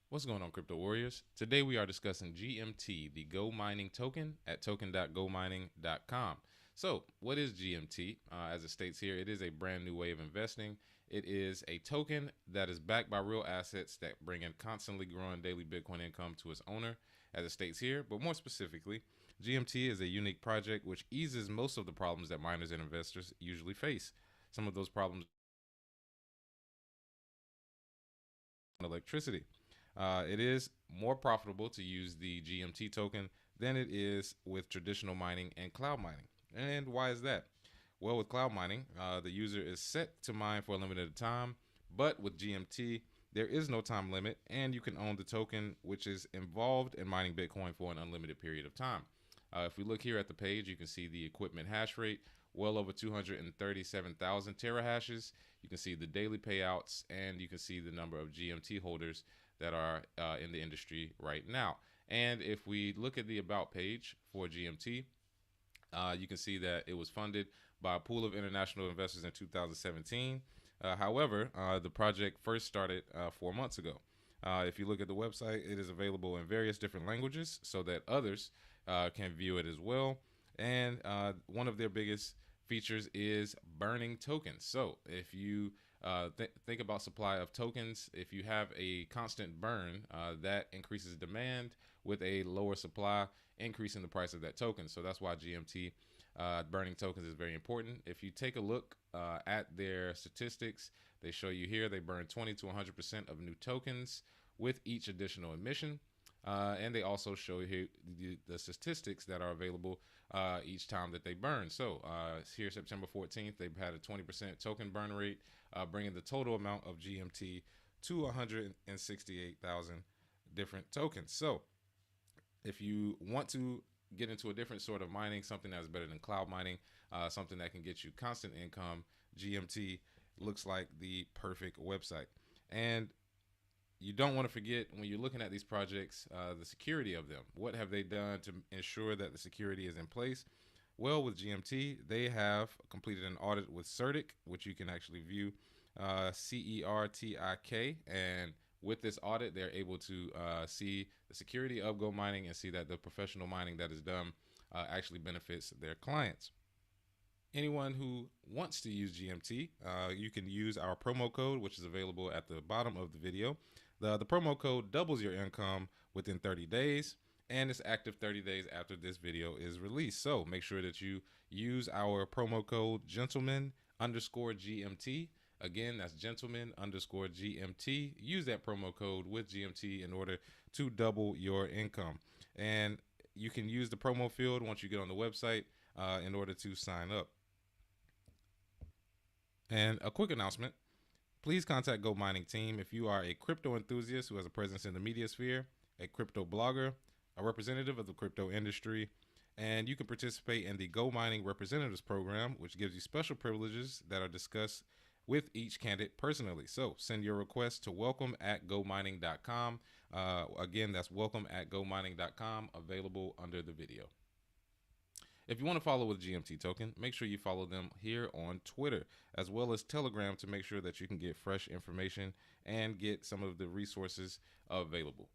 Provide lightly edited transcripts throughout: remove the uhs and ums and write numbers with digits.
What's going on, Crypto Warriors? Today we are discussing GMT, the GoMining Token at token.gomining.com. So, what is GMT? As it states here, it is a brand new way of investing. It is a token that is backed by real assets that bring in constantly growing daily Bitcoin income to its owner, as it states here. But more specifically, GMT is a unique project which eases most of the problems that miners and investors usually face. Some of those problems are electricity. It is more profitable to use the GMT token than it is with traditional mining and cloud mining. And why is that? Well, with cloud mining, the user is set to mine for a limited time, but with GMT, there is no time limit, and you can own the token, which is involved in mining Bitcoin for an unlimited period of time. If we look here at the page, you can see the equipment hash rate, well over 237,000 terahashes. You can see the daily payouts, and you can see the number of GMT holders that are in the industry right now. And if we look at the About page for GMT, you can see that it was funded by a pool of international investors in 2017. However, the project first started 4 months ago. If you look at the website, it is available in various different languages so that others can view it as well. And one of their biggest features is burning tokens. So if you think about supply of tokens, if you have a constant burn, that increases demand with a lower supply, increasing the price of that token. So that's why GMT burning tokens is very important. If you take a look at their statistics, they show you here they burn 20 to 100% of new tokens with each additional emission. And they also show you the statistics that are available each time that they burn. So here, September 14th, they've had a 20% token burn rate, bringing the total amount of GMT to 168,000 different tokens. So if you want to get into a different sort of mining, something that's better than cloud mining, something that can get you constant income, GMT looks like the perfect website. And you don't want to forget, when you're looking at these projects, the security of them. What have they done to ensure that the security is in place? Well, with GMT, they have completed an audit with CERTIC, which you can actually view, CERTIK. And with this audit, they're able to see the security of GoMining and see that the professional mining that is done actually benefits their clients. Anyone who wants to use GMT, you can use our promo code, which is available at the bottom of the video. The promo code doubles your income within 30 days, and it's active 30 days after this video is released. So make sure that you use our promo code gentleman_GMT. Again, that's gentleman_GMT. Use that promo code with GMT in order to double your income. And you can use the promo field once you get on the website in order to sign up. And a quick announcement, please contact GoMining team if you are a crypto enthusiast who has a presence in the media sphere, a crypto blogger, a representative of the crypto industry, and you can participate in the GoMining Representatives Program, which gives you special privileges that are discussed with each candidate personally. So send your request to welcome@gomining.com. Again, that's welcome@gomining.com, available under the video. If you want to follow with GMT Token, make sure you follow them here on Twitter, as well as Telegram, to make sure that you can get fresh information and get some of the resources available.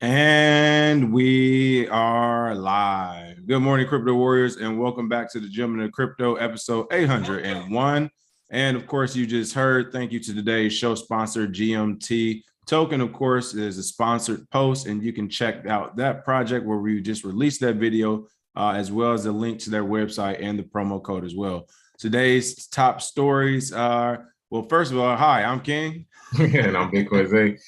And we are live. Good morning, Crypto Warriors, and welcome back to the Gentleman of Crypto, episode 801. And of course, you just heard, thank you to today's show sponsor, GMT Token. Of course, is a sponsored post, and you can check out that project where we just released that video, as well as the link to their website and the promo code as well. Today's top stories are, well, first of all, hi, I'm King. And I'm Bitcoin Zay.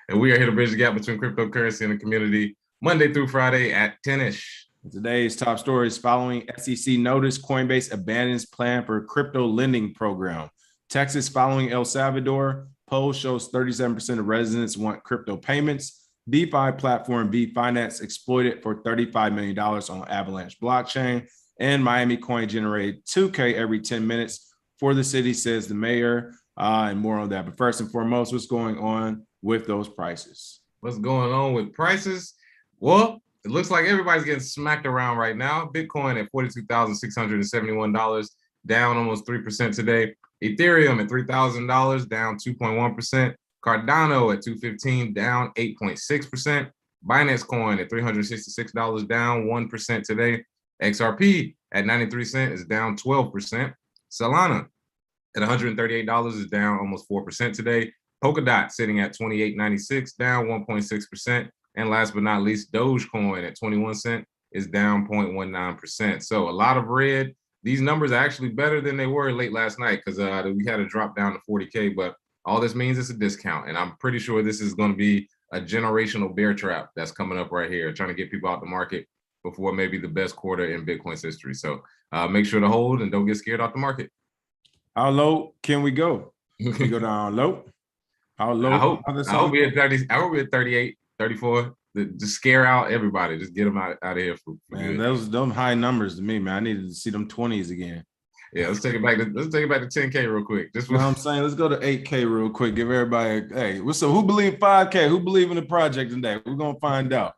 And we are here to bridge the gap between cryptocurrency and the community, Monday through Friday at 10-ish. Today's top stories: following SEC notice, Coinbase abandons plan for crypto lending program. Texas following El Salvador, poll shows 37% of residents want crypto payments. DeFi platform Vee Finance exploited for $35 million on Avalanche blockchain. And MiamiCoin generated 2K every 10 minutes for the city, says the mayor, and more on that. But first and foremost, what's going on with those prices? What's going on with prices? Well, it looks like everybody's getting smacked around right now. Bitcoin at $42,671, down almost 3% today. Ethereum at $3,000, down 2.1%. Cardano at $215, down 8.6%. Binance Coin at $366, down 1% today. XRP at 93 cents is down 12%. Solana at $138 is down almost 4% today. Polkadot sitting at $28.96, down 1.6%. And last but not least, Dogecoin at 21 cents is down 0.19%. So a lot of red. These numbers are actually better than they were late last night because we had a drop down to 40K, but all this means is a discount. And I'm pretty sure this is going to be a generational bear trap that's coming up right here, trying to get people out the market before maybe the best quarter in Bitcoin's history. So make sure to hold and don't get scared off the market. How low can we go? Can we go down low? How low? I hope we're at 30. I hope we're at 38, 34. Just scare out everybody. Just get them out of here. Man, those high numbers to me, man. I needed to see them 20s again. Yeah, let's take it back to 10K real quick. Just you know what I'm saying? Let's go to 8K real quick. Give everybody hey, so who believe 5K? Who believe in the project today? We're gonna find out.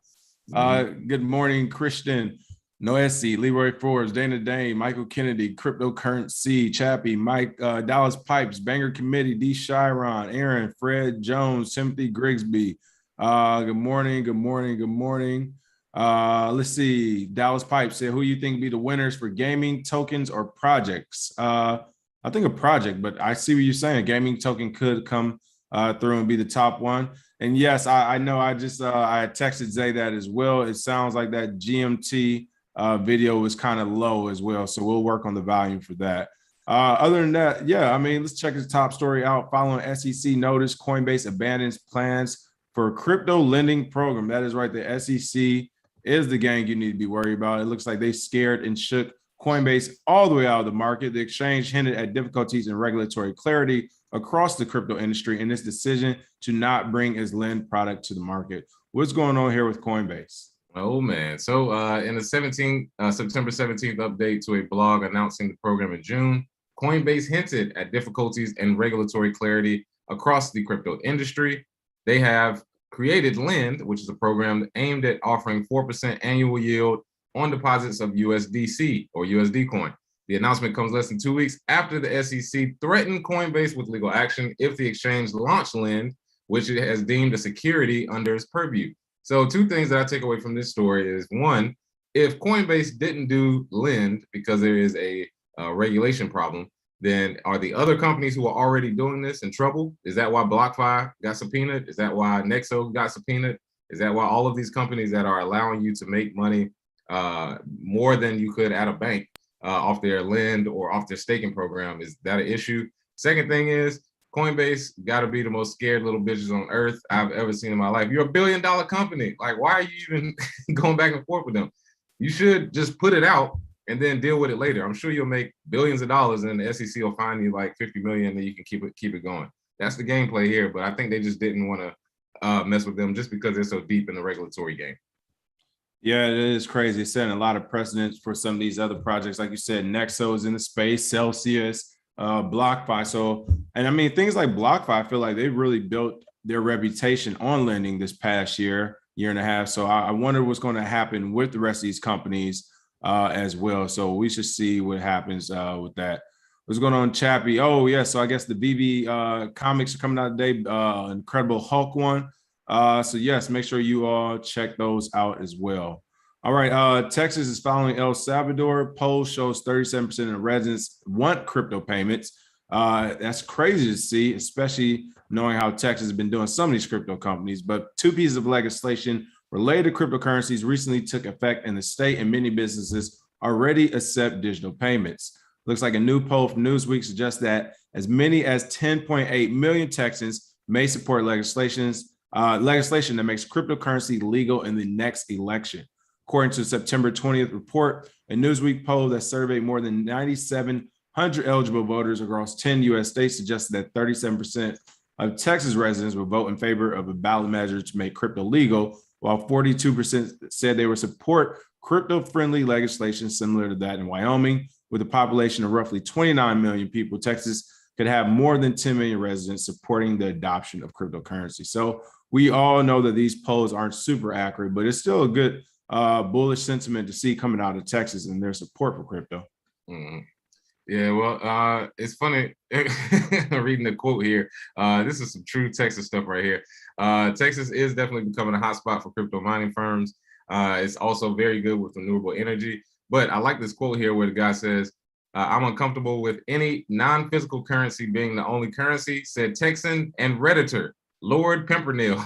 Good morning, Christian, Noesi, Leroy Forbes, Dana Dane, Michael Kennedy, Cryptocurrency, Chappie, Mike, Dallas Pipes, Banger Committee, D. Chiron, Aaron, Fred Jones, Timothy Grigsby. Good morning. Let's see. Dallas Pipe said, who you think be the winners for gaming tokens or projects? I think a project, but I see what you're saying. Gaming token could come through and be the top one. And yes, I know I texted Zay that as well. It sounds like that GMT video was kind of low as well. So we'll work on the volume for that. Other than that, yeah, I mean, let's check his top story out. Following SEC notice, Coinbase abandons plans for crypto lending program. That is right. The SEC is the gang you need to be worried about. It looks like they scared and shook Coinbase all the way out of the market. The exchange hinted at difficulties in regulatory clarity across the crypto industry in its decision to not bring its lend product to the market. What's going on here with Coinbase? Oh, man. So in the September 17th update to a blog announcing the program in June, Coinbase hinted at difficulties in regulatory clarity across the crypto industry. They have created Lend, which is a program aimed at offering 4% annual yield on deposits of USDC or USD coin. The announcement comes less than 2 weeks after the SEC threatened Coinbase with legal action if the exchange launched Lend, which it has deemed a security under its purview. So two things that I take away from this story is, one, if Coinbase didn't do Lend because there is a regulation problem, then are the other companies who are already doing this in trouble? Is that why BlockFi got subpoenaed? Is that why Nexo got subpoenaed? Is that why all of these companies that are allowing you to make money more than you could at a bank off their lend or off their staking program, is that an issue? Second thing is, Coinbase got to be the most scared little bitches on earth I've ever seen in my life. You're $1 billion company. Like, why are you even going back and forth with them? You should just put it out and then deal with it later. I'm sure you'll make billions of dollars and the SEC will find you like 50 million and you can keep it going. That's the gameplay here, but I think they just didn't want to mess with them just because they're so deep in the regulatory game. Yeah, it is crazy. It's setting a lot of precedents for some of these other projects. Like you said, Nexo is in the space, Celsius, BlockFi. So, and I mean, things like BlockFi, I feel like they really built their reputation on lending this past year and a half. So I wonder what's going to happen with the rest of these companies as well. So we should see what happens with that. What's going on, Chappie? Oh, yeah. So I guess the Vee comics are coming out today. Incredible Hulk one. So yes, make sure you all check those out as well. All right. Texas is following El Salvador. Poll shows 37% of residents want crypto payments. That's crazy to see, especially knowing how Texas has been doing some of these crypto companies. But two pieces of legislation related to cryptocurrencies recently took effect in the state, and many businesses already accept digital payments. Looks like a new poll from Newsweek suggests that as many as 10.8 million Texans may support legislation that makes cryptocurrency legal in the next election. According to the September 20th report, a Newsweek poll that surveyed more than 9,700 eligible voters across 10 U.S. states suggested that 37% of Texas residents would vote in favor of a ballot measure to make crypto legal, while 42% said they would support crypto-friendly legislation similar to that in Wyoming. With a population of roughly 29 million people, Texas could have more than 10 million residents supporting the adoption of cryptocurrency. So we all know that these polls aren't super accurate, but it's still a good bullish sentiment to see coming out of Texas and their support for crypto. Mm-hmm. Yeah, well, it's funny reading the quote here. This is some true Texas stuff right here. Texas is definitely becoming a hotspot for crypto mining firms. It's also very good with renewable energy. But I like this quote here where the guy says, I'm uncomfortable with any non-physical currency being the only currency, said Texan and Redditor, Lord Pimpernel.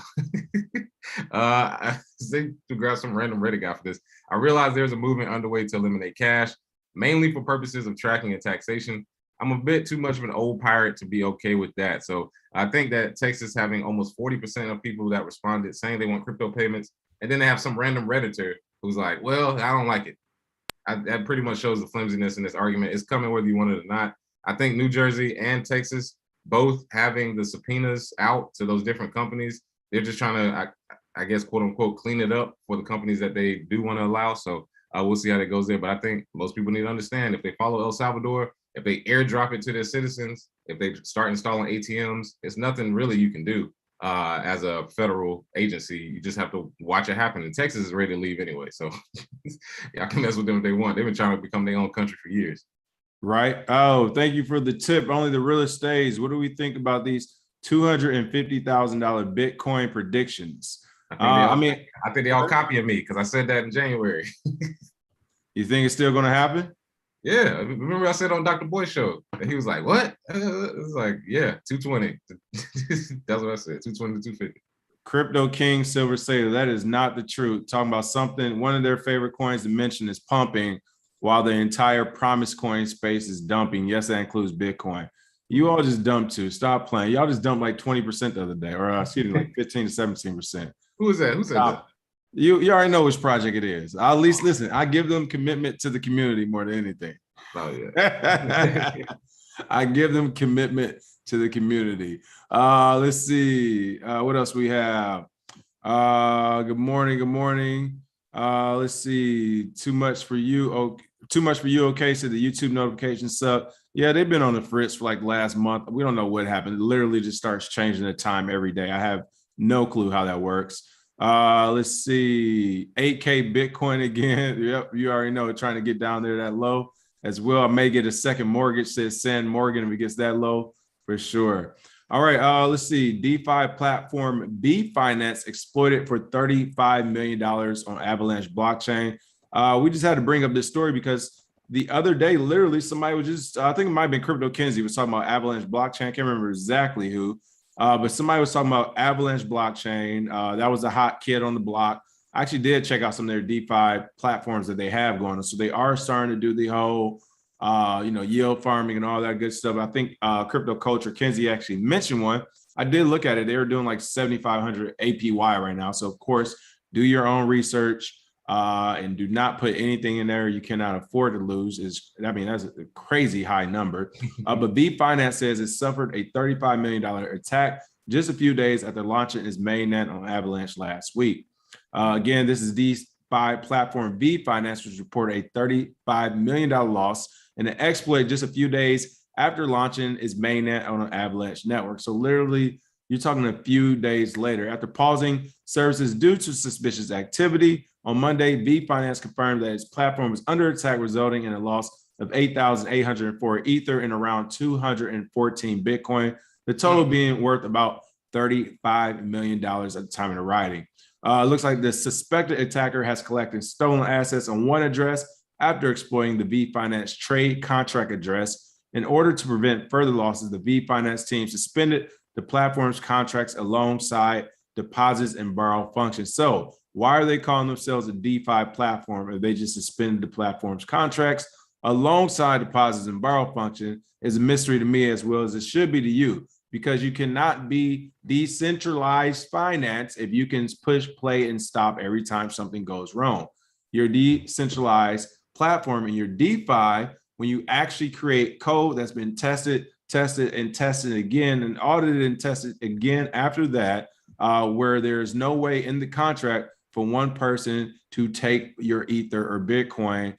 I think to grab some random Reddit guy for this. I realize there's a movement underway to eliminate cash, mainly for purposes of tracking and taxation. I'm a bit too much of an old pirate to be okay with that. So I think that Texas having almost 40% of people that responded saying they want crypto payments, and then they have some random Redditor who's like, well, I don't like it. That pretty much shows the flimsiness in this argument. It's coming whether you want it or not. I think New Jersey and Texas both having the subpoenas out to those different companies, they're just trying to, I guess, quote unquote, clean it up for the companies that they do want to allow. So we'll see how that goes there. But I think most people need to understand if they follow El Salvador, if they airdrop it to their citizens, if they start installing ATMs, it's nothing really you can do as a federal agency. You just have to watch it happen. And Texas is ready to leave anyway. So y'all can mess with them if they want. They've been trying to become their own country for years. Right. Oh, thank you for the tip. Only the realest stays. What do we think about these $250,000 Bitcoin predictions? I think they all copying me because I said that in January. You think it's still going to happen? Yeah, remember I said on Dr. Boy's show, and he was like, "What?" It's like, yeah, 220. That's what I said, 220 to 250. Crypto King Silver Sailor, that is not the truth. Talking about something, one of their favorite coins to mention is pumping, while the entire promise coin space is dumping. Yes, that includes Bitcoin. You all just dumped too. Stop playing. Y'all just dumped like 20% the other day, or excuse me, like 15 to 17%. Who is that? Who said that? You already know which project it is. I'll at least listen. I give them commitment to the community more than anything. Oh yeah. I give them commitment to the community. Let's see. What else we have? Good morning. Good morning. Let's see. Too much for you. Okay. Too much for you. Okay. So the YouTube notifications suck. Yeah, they've been on the fritz for like last month. We don't know what happened. It literally just starts changing the time every day. I have no clue how that works. Let's see, 8K Bitcoin again. Yep, you already know, trying to get down there that low as well. I may get a second mortgage, says San Morgan, if it gets that low for sure. All right, let's see. DeFi platform Vee Finance exploited for $35 million on Avalanche blockchain. We just had to bring up this story because the other day, literally, somebody was just, I think it might have been Crypto Kenzie was talking about Avalanche blockchain. I can't remember exactly who. But somebody was talking about Avalanche blockchain. That was a hot kid on the block. I actually did check out some of their DeFi platforms that they have going on. So they are starting to do the whole, yield farming and all that good stuff. I think Crypto Culture, Kenzie actually mentioned one. I did look at it. They were doing like 7,500 APY right now. So of course, do your own research and do not put anything in there you cannot afford to lose. That's a crazy high number. But Vee Finance says it suffered a $35 million attack just a few days after launching its mainnet on Avalanche last week. Again, this is DeFi platform Vee Finance, which reported a $35 million loss in an exploit just a few days after launching its mainnet on an Avalanche network. So literally, you're talking a few days later. After pausing services due to suspicious activity, on Monday, Vee Finance confirmed that its platform was under attack, resulting in a loss of 8,804 Ether and around 214 Bitcoin, the total being worth about $35 million at the time of the writing. It looks like the suspected attacker has collected stolen assets on one address after exploiting the Vee Finance trade contract address. In order to prevent further losses, the Vee Finance team suspended the platform's contracts alongside deposits and borrow functions. So why are they calling themselves a DeFi platform if they just suspended the platform's contracts alongside deposits and borrow function is a mystery to me as well as it should be to you, because you cannot be decentralized finance if you can push play and stop every time something goes wrong. Your decentralized platform and your DeFi, when you actually create code that's been tested again and audited and tested again after that, where there's no way in the contract for one person to take your Ether or Bitcoin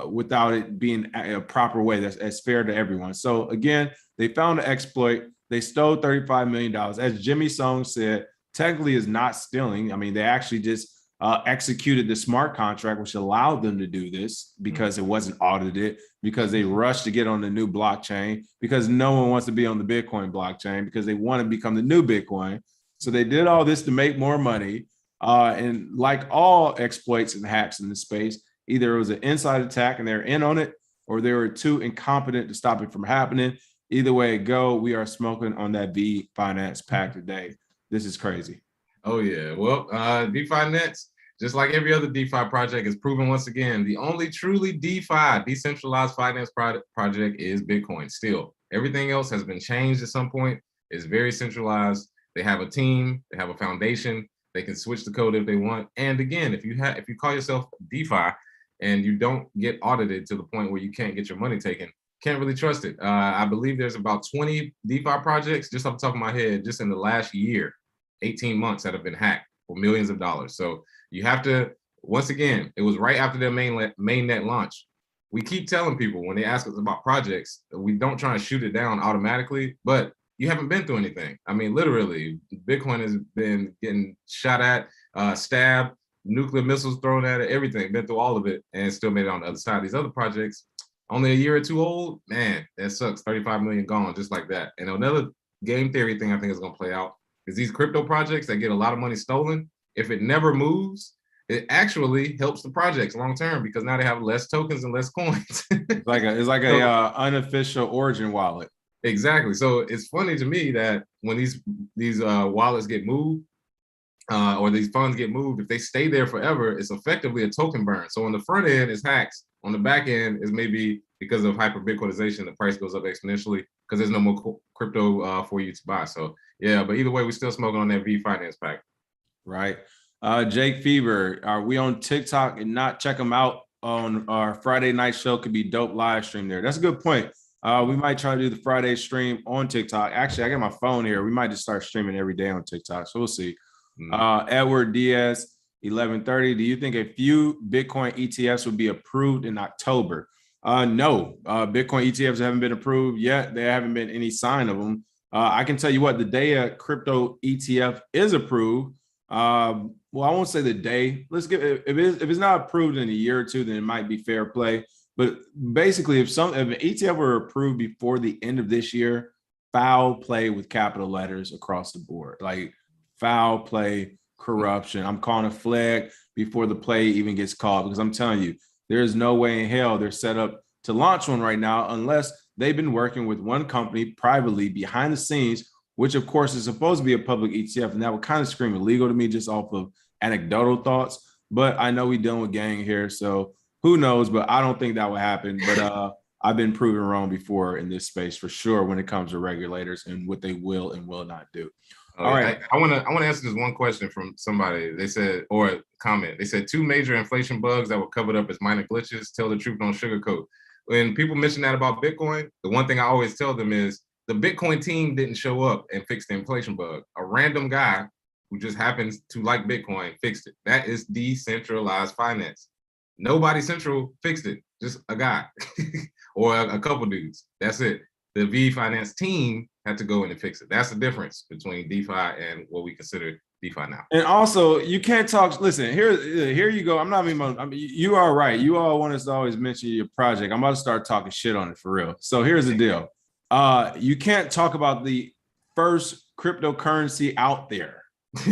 without it being a proper way that's fair to everyone. So again, they found an exploit. They stole $35 million. As Jimmy Song said, technically is not stealing. I mean, they actually just executed the smart contract, which allowed them to do this because it wasn't audited, because they rushed to get on the new blockchain, because no one wants to be on the Bitcoin blockchain, because they want to become the new Bitcoin. So they did all this to make more money. And like all exploits and hacks in the space, either it was an inside attack and they're in on it, or they were too incompetent to stop it from happening. Either way it go, we are smoking on that Vee Finance pack today. This is crazy. Oh yeah, well, Vee Finance, just like every other DeFi project, is proven once again the only truly DeFi, decentralized finance project is Bitcoin. Still, everything else has been changed at some point. It's very centralized. They have a team, they have a foundation. They can switch the code if they want. And again, if you call yourself DeFi and you don't get audited to the point where you can't get your money taken, can't really trust it. I believe there's about 20 DeFi projects just off the top of my head, just in the last year, 18 months, that have been hacked for millions of dollars. So you have to, once again, it was right after their mainnet launch. We keep telling people when they ask us about projects, we don't try to shoot it down automatically, but you haven't been through anything. I mean, literally, Bitcoin has been getting shot at, stabbed, nuclear missiles thrown at it, everything, been through all of it, and still made it on the other side. These other projects, only a year or two old, man, that sucks. 35 million gone just like that. And another game theory thing I think is going to play out is these crypto projects that get a lot of money stolen, if it never moves, it actually helps the projects long term because now they have less tokens and less coins. It's like a unofficial origin wallet. Exactly. So it's funny to me that when these wallets get moved or these funds get moved, if they stay there forever, it's effectively a token burn. So on the front end, it's hacks. On the back end, is maybe because of hyper Bitcoinization, the price goes up exponentially because there's no more crypto for you to buy. So yeah, but either way, we're still smoking on that Vee Finance pack. Right. Jake Fever, are we on TikTok and not check them out on our Friday night show? Could be dope live stream there. That's a good point. We might try to do the Friday stream on TikTok. Actually, I got my phone here. We might just start streaming every day on TikTok. So we'll see. Edward Diaz, 1130. Do you think a few Bitcoin ETFs would be approved in October? No, Bitcoin ETFs haven't been approved yet. There haven't been any sign of them. I can tell you what, the day a crypto ETF is approved, well, I won't say the day. Let's give it, if it's not approved in a year or two, then it might be fair play. But basically, if an ETF were approved before the end of this year, foul play with capital letters across the board, like foul play, corruption. I'm calling a flag before the play even gets called, because I'm telling you, there's no way in hell they're set up to launch one right now unless they've been working with one company privately behind the scenes, which of course is supposed to be a public ETF, and that would kind of scream illegal to me just off of anecdotal thoughts. But I know we're dealing with gang here, so who knows? But I don't think that would happen. But I've been proven wrong before in this space for sure when it comes to regulators and what they will and will not do. All right, I want to answer this one question from somebody. They said, or a comment. They said 2 major inflation bugs that were covered up as minor glitches. Tell the truth, don't sugarcoat. When people mention that about Bitcoin, the one thing I always tell them is the Bitcoin team didn't show up and fix the inflation bug. A random guy who just happens to like Bitcoin fixed it. That is decentralized finance. Nobody central fixed it, just a guy or a couple dudes. That's it. The Vee Finance team had to go in and fix it. That's the difference between DeFi and what we consider DeFi now. And also, you can't talk. Listen, here you go. I'm not even. I mean, you are right. You all want us to always mention your project. I'm about to start talking shit on it for real. So here's the deal. You can't talk about the first cryptocurrency out there.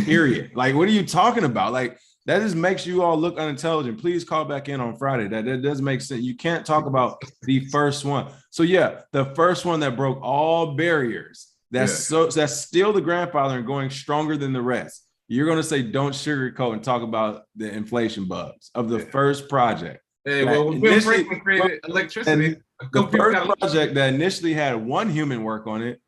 Period. Like, what are you talking about? Like, that just makes you all look unintelligent. Please call back in on Friday. That does make sense. You can't talk about the first one. So yeah, the first one that broke all barriers. That's still the grandfather and going stronger than the rest. You're going to say don't sugarcoat and talk about the inflation bugs of the first project. Hey, well, when Bill Franklin created electricity, the first project that initially had one human work on it,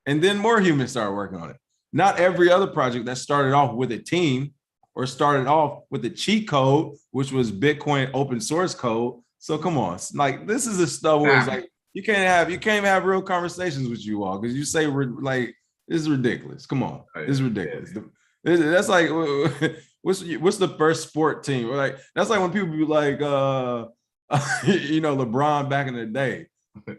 and then more humans started working on it. Not every other project that started off with a team or started off with the cheat code, which was Bitcoin open source code. So come on, like this is the stuff where it's like you can't even have real conversations with you all because you say we're like this is ridiculous. Come on, this is ridiculous. That's like what's the first sport team? Like that's like when people be like, LeBron back in the day.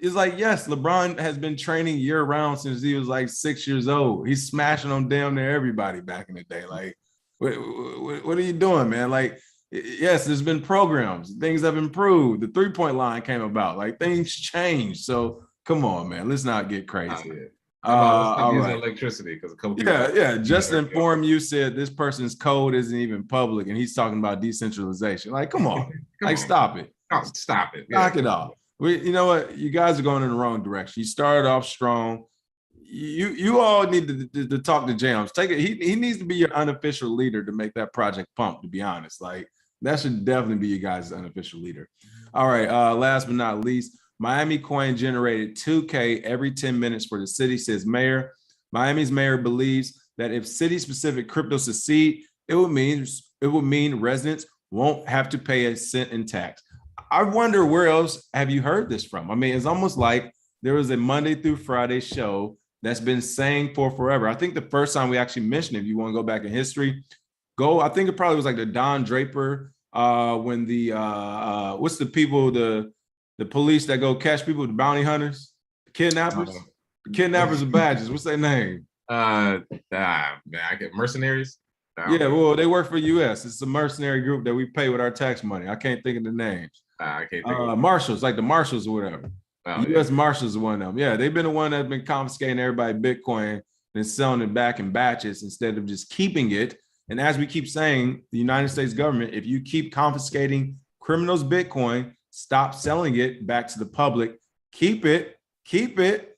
It's like, yes, LeBron has been training year round since he was like 6 years old. He's smashing on damn near everybody back in the day. Like, What are you doing, man? Like, yes, there's been programs, things have improved. The 3-point line came about, like things changed. So come on, man, let's not get crazy. Yeah. How about let's stop All using right. electricity because a couple people. Yeah. Just to inform you, said this person's code isn't even public, and he's talking about decentralization. Like, come on, stop it. Oh, stop it. Knock it off. You know what? You guys are going in the wrong direction. You started off strong. You all need to talk to Jams. Take it. He needs to be your unofficial leader to make that project pump. To be honest, like that should definitely be you guys' unofficial leader. All right. Last but not least, MiamiCoin generated 2K every 10 minutes for the city, says mayor. Miami's mayor believes that if city-specific crypto succeed, it will mean residents won't have to pay a cent in tax. I wonder where else have you heard this from? I mean, it's almost like there was a Monday through Friday show that's been saying for forever. I think the first time we actually mentioned it, if you want to go back in history, I think it probably was like the Don Draper, when the what's the people, the police that go catch people, the bounty hunters, the kidnappers of badges. What's their name? Man, I get mercenaries. Yeah, well, they work for US. It's a mercenary group that we pay with our tax money. I can't think of the names. I can't think of Marshals, like the Marshals or whatever. US Marshals is one of them. Yeah, they've been the one that's been confiscating everybody Bitcoin and selling it back in batches instead of just keeping it. And as we keep saying, the United States government, if you keep confiscating criminals' Bitcoin, stop selling it back to the public, keep it,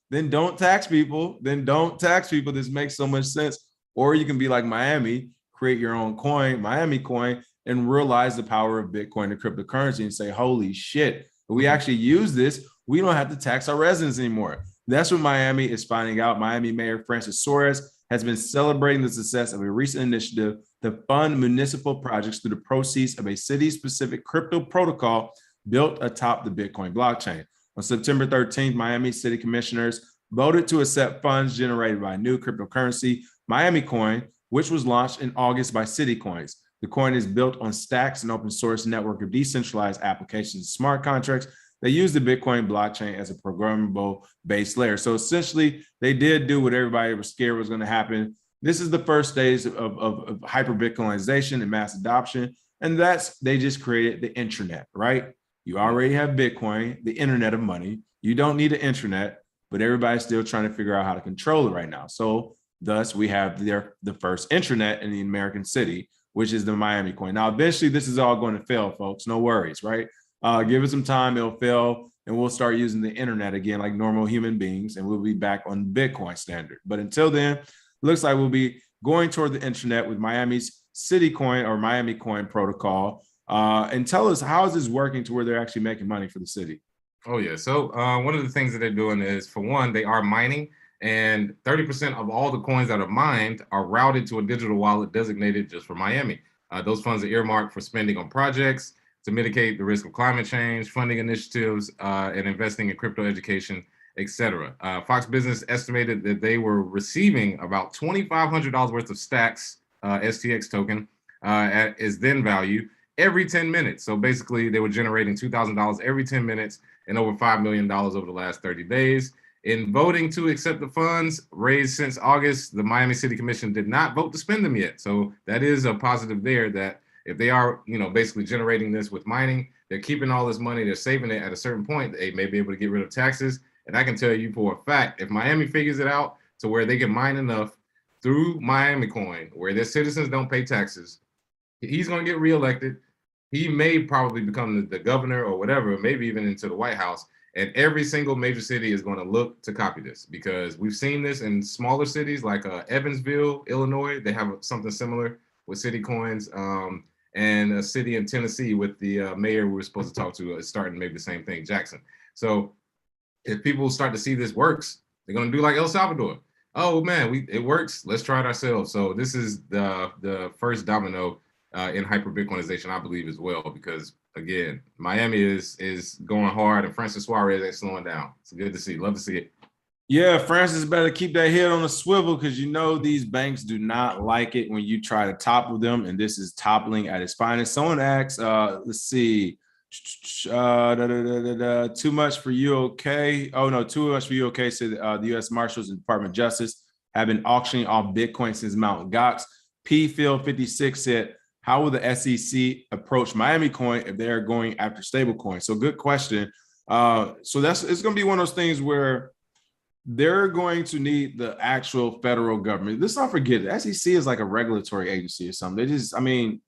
then don't tax people, This makes so much sense. Or you can be like Miami, create your own coin, MiamiCoin, and realize the power of Bitcoin and cryptocurrency and say, holy shit, if we actually use this, we don't have to tax our residents anymore. That's what Miami is finding out. Miami Mayor Francis Suarez has been celebrating the success of a recent initiative to fund municipal projects through the proceeds of a city-specific crypto protocol built atop the Bitcoin blockchain. On September 13th, Miami City Commissioners voted to accept funds generated by a new cryptocurrency, MiamiCoin, which was launched in August by CityCoins. The coin is built on Stacks, an open source network of decentralized applications and smart contracts that use the Bitcoin blockchain as a programmable base layer. So essentially, they did do what everybody was scared was going to happen. This is the first stage of hyper Bitcoinization and mass adoption. And they just created the internet, right? You already have Bitcoin, the internet of money. You don't need an intranet, but everybody's still trying to figure out how to control it right now. So thus, we have the first intranet in the American city, which is the MiamiCoin. Now, eventually, this is all going to fail, folks. No worries, right? Give it some time, it'll fail, and we'll start using the internet again like normal human beings, and we'll be back on Bitcoin standard. But until then, looks like we'll be going toward the internet with Miami's CityCoin or MiamiCoin protocol. And tell us, how is this working to where they're actually making money for the city? Oh, yeah. So one of the things that they're doing is, for one, they are mining, and 30% of all the coins that are mined are routed to a digital wallet designated just for Miami. Those funds are earmarked for spending on projects to mitigate the risk of climate change, funding initiatives, and investing in crypto education, etc. Fox Business estimated that they were receiving about $2,500 worth of Stacks STX token at its then value every 10 minutes. So basically, they were generating $2,000 every 10 minutes and over $5 million over the last 30 days. In voting to accept the funds raised since August, the Miami City Commission did not vote to spend them yet. So that is a positive there, that if they are, basically generating this with mining, they're keeping all this money, they're saving it. At a certain point, they may be able to get rid of taxes. And I can tell you for a fact, if Miami figures it out to where they can mine enough through MiamiCoin, where their citizens don't pay taxes, he's going to get reelected. He may probably become the governor or whatever, maybe even into the White House. And every single major city is going to look to copy this, because we've seen this in smaller cities like Evansville, Illinois. They have something similar with city coins, and a city in Tennessee with the mayor we were supposed to talk to is starting maybe the same thing, Jackson. So if people start to see this works, they're going to do like El Salvador. Oh man, it works. Let's try it ourselves. So this is the first domino in hyper Bitcoinization, I believe, as well, because again, Miami is going hard, and Francis Suarez ain't slowing down. It's good to see. Love to see it. Yeah, Francis better keep that head on a swivel, because these banks do not like it when you try to topple them, and this is toppling at its finest. Someone asked, let's see, too much for UK. Oh no, too much for UK. Said the U.S. Marshals and Department of Justice have been auctioning off Bitcoin since Mt. Gox. PPhil56 said, how will the SEC approach MiamiCoin if they're going after stablecoin? So good question. So it's going to be one of those things where they're going to need the actual federal government. Let's not forget, the SEC is like a regulatory agency or something. They just, I mean,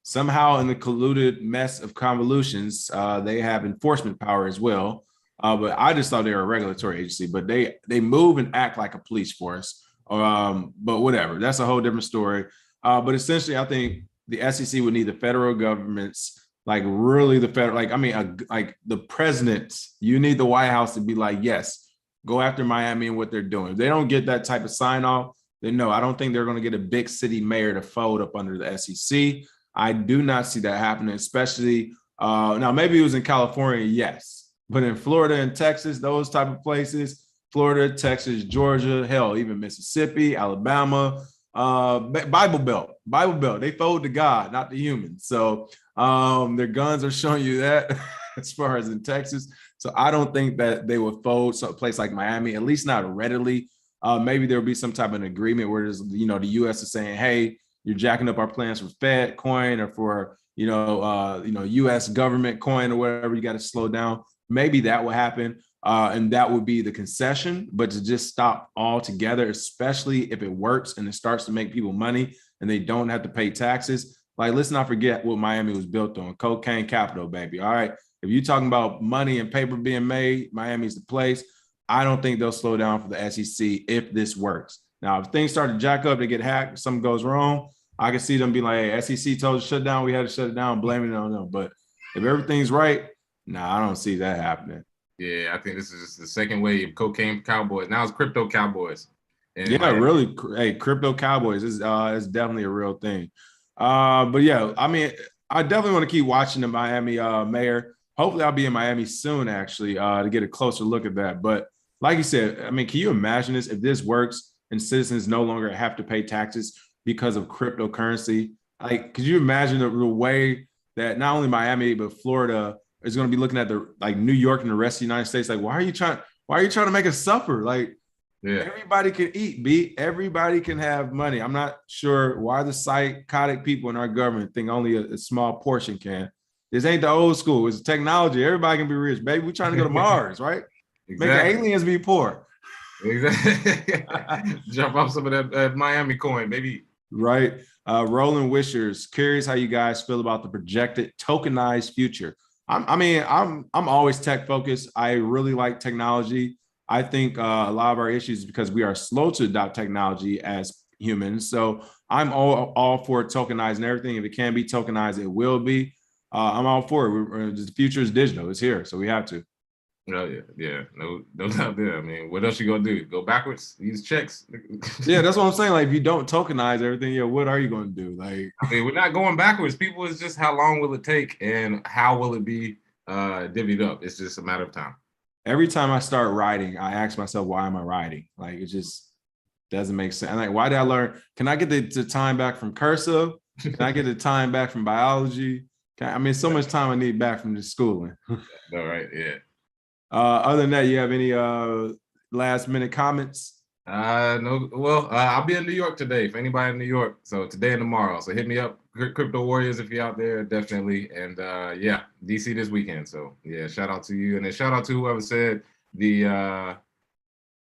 somehow in the colluded mess of convolutions, they have enforcement power as well. But I just thought they were a regulatory agency, but they move and act like a police force. But whatever, that's a whole different story. But essentially, I think the SEC would need the federal government's, like really the federal, like, I mean, like the presidents, you need the White House to be like, yes, go after Miami and what they're doing. If they don't get that type of sign off, then no, I don't think they're going to get a big city mayor to fold up under the SEC. I do not see that happening, especially now, maybe it was in California, yes, but in Florida and Texas, those type of places, Florida, Texas, Georgia, hell, even Mississippi, Alabama, Bible Belt, they fold to God, not to humans. So their guns are showing you that as far as in Texas. So I don't think that they would fold a place like Miami, at least not readily. Maybe there'll be some type of an agreement where there's, the U.S. is saying, hey, you're jacking up our plans for Fed coin or for, U.S. government coin or whatever, you got to slow down. Maybe that will happen. And that would be the concession, but to just stop altogether, especially if it works and it starts to make people money and they don't have to pay taxes. Like, let's not forget what Miami was built on. Cocaine capital, baby. All right. If you're talking about money and paper being made, Miami's the place. I don't think they'll slow down for the SEC if this works. Now, if things start to jack up, they get hacked, something goes wrong, I can see them be like, hey, SEC told us to shut down, we had to shut it down, blaming it on them. But if everything's right, nah, I don't see that happening. Yeah, I think this is just the second wave of cocaine cowboys. Now it's crypto cowboys. And yeah, really. Hey, crypto cowboys is definitely a real thing. But yeah, I mean, I definitely want to keep watching the Miami mayor. Hopefully I'll be in Miami soon, actually, to get a closer look at that. But like you said, I mean, can you imagine this if this works and citizens no longer have to pay taxes because of cryptocurrency? Like, could you imagine the way that not only Miami, but Florida is going to be looking at the like New York and the rest of the United States? Like, why are you trying to make us suffer? Like, yeah, everybody can eat, everybody can have money. I'm not sure why the psychotic people in our government think only a small portion can. This ain't the old school. It's technology. Everybody can be rich, baby. We're trying to go to Mars, right? Exactly. Making aliens be poor. Exactly. Jump off some of that MiamiCoin, baby. Right. Roland Wishers, curious how you guys feel about the projected tokenized future. I'm always tech focused. I really like technology. I think a lot of our issues is because we are slow to adopt technology as humans. So I'm all for tokenizing everything. If it can be tokenized, it will be. I'm all for it. The future is digital. It's here, so we have to. Oh yeah, no doubt there. I mean, what else you gonna do? Go backwards? Use checks? Yeah, that's what I'm saying. Like, if you don't tokenize everything, yeah, what are you gonna do? Like, I mean, we're not going backwards. People, it's just how long will it take and how will it be divvied up? It's just a matter of time. Every time I start writing, I ask myself, why am I writing? Like, it just doesn't make sense. And like, why did I learn? Can I get the time back from cursive? Can I get the time back from biology? So much time I need back from the schooling. All right, yeah. Other than that, you have any last minute comments? No. Well, I'll be in New York today. For anybody in New York, so today and tomorrow. So hit me up, Crypto Warriors, if you're out there, definitely. And yeah, DC this weekend. So yeah, shout out to you, and then shout out to whoever said the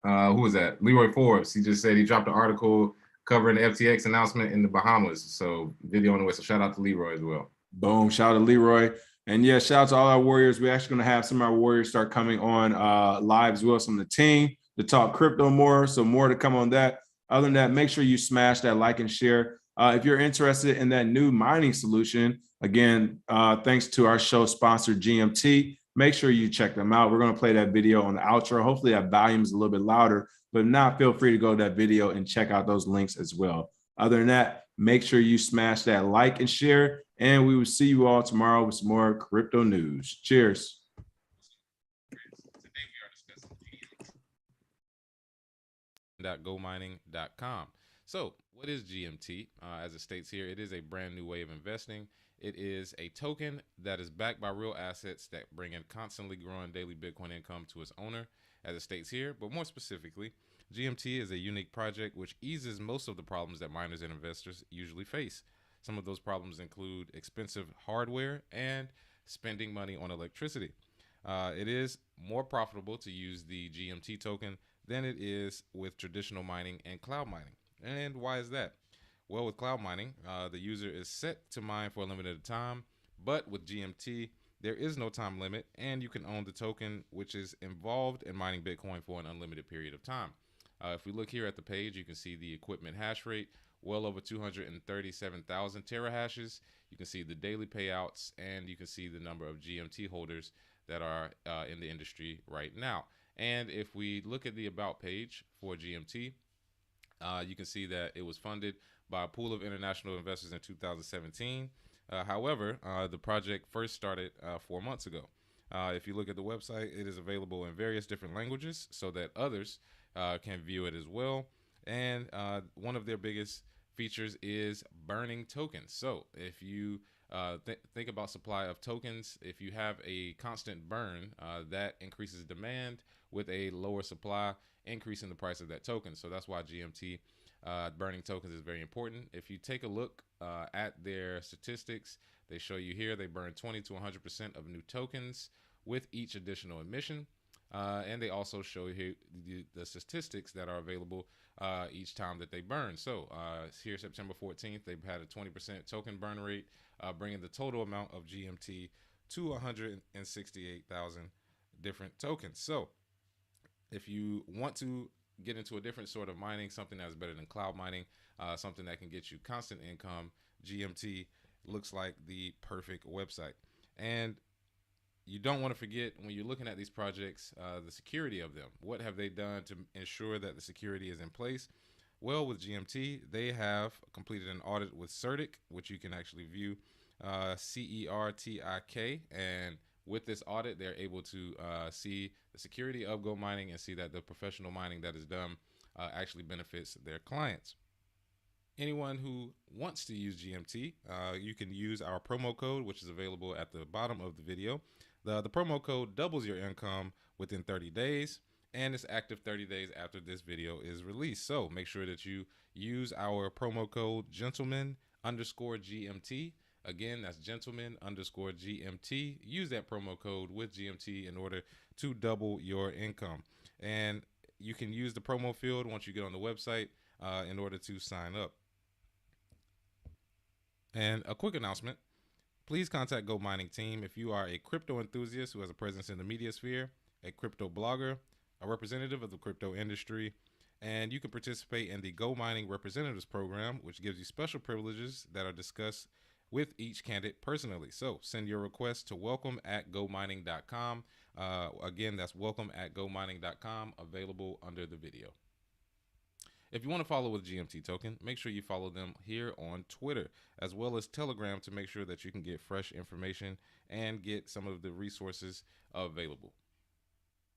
who was that? Leroy Forbes. He just said he dropped an article covering the FTX announcement in the Bahamas. So video on the way. So shout out to Leroy as well. Boom! Shout out to Leroy. And yeah, shout out to all our warriors. We're actually going to have some of our warriors start coming on live as well, some of the team to talk crypto more. So more to come on that. Other than that, make sure you smash that like and share. If you're interested in that new mining solution, again, thanks to our show sponsor, GMT, make sure you check them out. We're going to play that video on the outro. Hopefully that volume is a little bit louder, but if not, feel free to go to that video and check out those links as well. Other than that, make sure you smash that like and share. And we will see you all tomorrow with some more crypto news. Cheers. GoMining.com. So, what is GMT? As it states here, it is a brand new way of investing. It is a token that is backed by real assets that bring in constantly growing daily Bitcoin income to its owner, as it states here. But more specifically, GMT is a unique project which eases most of the problems that miners and investors usually face. Some of those problems include expensive hardware and spending money on electricity. It is more profitable to use the GMT token than it is with traditional mining and cloud mining. And why is that? Well, with cloud mining, the user is set to mine for a limited time, but with GMT, there is no time limit, and you can own the token, which is involved in mining Bitcoin for an unlimited period of time. If we look here at the page, you can see the equipment hash rate, well over 237,000 terahashes. You can see the daily payouts, and you can see the number of GMT holders that are in the industry right now. And if we look at the About page for GMT, you can see that it was funded by a pool of international investors in 2017. However, the project first started 4 months ago. If you look at the website, it is available in various different languages so that others can view it as well. And one of their biggest features is burning tokens. So if you think about supply of tokens, if you have a constant burn, that increases demand with a lower supply, increasing the price of that token. So that's why GMT burning tokens is very important. If you take a look at their statistics, they show you here they burn 20 to 100% of new tokens with each additional emission. And they also show you the statistics that are available each time that they burn. So here, September 14th, they've had a 20% token burn rate, bringing the total amount of GMT to 168,000 different tokens. So if you want to get into a different sort of mining, something that's better than cloud mining, something that can get you constant income, GMT looks like the perfect website. And you don't want to forget, when you're looking at these projects, the security of them. What have they done to ensure that the security is in place? Well, with GMT, they have completed an audit with CERTIC, which you can actually view, CERTIK. And with this audit, they're able to see the security of GoMining and see that the professional mining that is done actually benefits their clients. Anyone who wants to use GMT, you can use our promo code, which is available at the bottom of the video. The promo code doubles your income within 30 days, and it's active 30 days after this video is released. So make sure that you use our promo code gentleman_GMT. Again, that's gentleman_GMT. Use that promo code with GMT in order to double your income. And you can use the promo field once you get on the website in order to sign up. And a quick announcement. Please contact GoMining team if you are a crypto enthusiast who has a presence in the media sphere, a crypto blogger, a representative of the crypto industry, and you can participate in the GoMining Representatives Program, which gives you special privileges that are discussed with each candidate personally. So send your request to welcome@gomining.com. Again, that's welcome@gomining.com, available under the video. If you want to follow with GMT Token, make sure you follow them here on Twitter, as well as Telegram, to make sure that you can get fresh information and get some of the resources available.